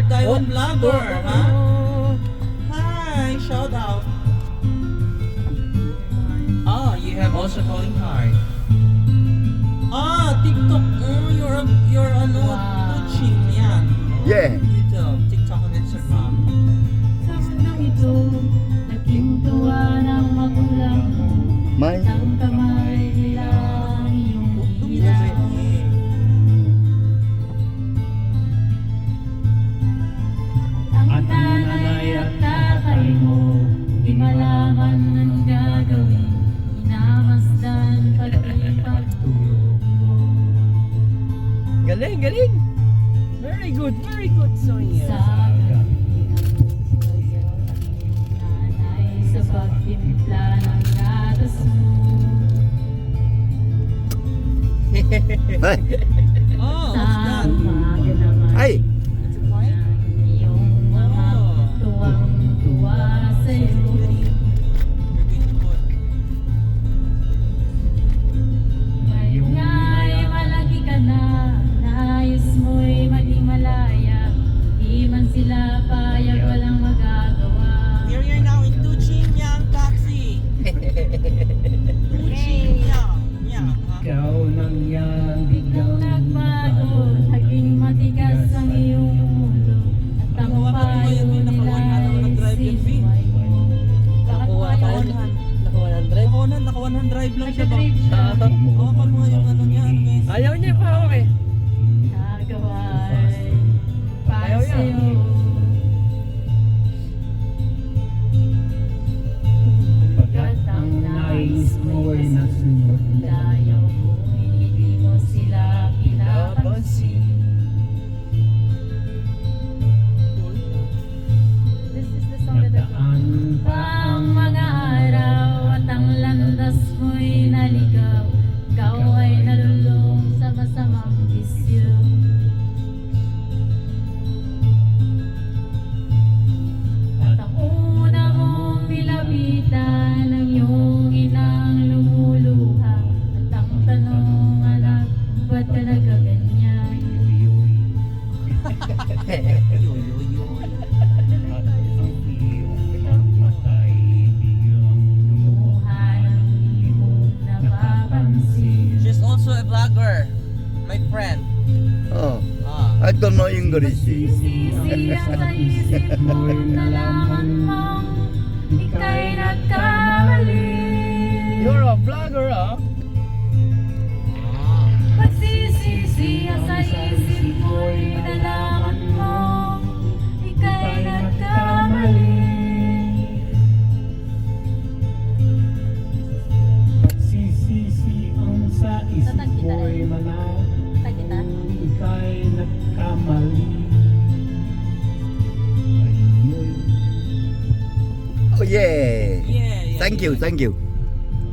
Taiwan vlogger, ha? Hi, shout out. Ah, you have also calling card. Ah, TikTok. Oh, you're ano, Tuchin, yan. Yeah. YouTube, TikTok and Instagram. Sa mundong ito, naging tuwa ng magulang mo. May Ang kamay nila ang iyong ilaw. Ang nanay at tatay mo, di malaman ang gagawin. Inamasdan pati pagtulog mo. Galing, galing. Very good, Sonia. Sa nanay sa pagtimpla ng gatas mo. ay, Oh, Sa what's that? umaga naman ay, It's a quiet? iyong mga tuwang-tuwa sa'yo. You're going to put. Ngayon nga'y malaki ka na, nais mo'y maging malaya. Di man sila payag, walang magagawa. We're now in Tuchin Yang Taxi. Tuchin Yang. Yang, ha? Ikaw nang yan, Biglang nagbago, naging matigas ang iyong mundo. At ang Nakawa ka rin payo ngayon, nila nakawan na ako nag-drive ay yung fee. sisway mo. Bakit Nakuha mo tayo. ayaw? Naka 100. Naka 1 drive lang siya ba? Nagka-drive siya. Hawakan mo nga yung ano niya, ano guys. Ayaw niya pa ako eh. Nagawa ay para Ayaw niya. sa'yo. Pagkat ang nais mo'y nasunod, layaw mo'y hindi mo sila pinapansin. This is the song that Nadaan pa ang mga araw at ang landas mo'y naligaw. Ikaw ay nalulong sa masamang bisyo. At ang una mong nilapitan ang iyong inang lumuluha. At ang tanong, anak, ba't ka nagaganyan? Lumuha ng hindi mo napapansin. She's also a vlogger. My friend. oh, Ah. I don't know English. Sisiya sa isip mo, nalaman mong ika'y nagkamali. You're a vlogger, ah. Pagsisisiya sa isip mo'y nalaman mong ika'y nagkamali. Pagsisisi ang sa isip Tatag kita ko'y rin. manaw. Tagita. Ika'y nagkamali. Ayun. Oh yeah. Yeah, yeah. Thank you, thank you.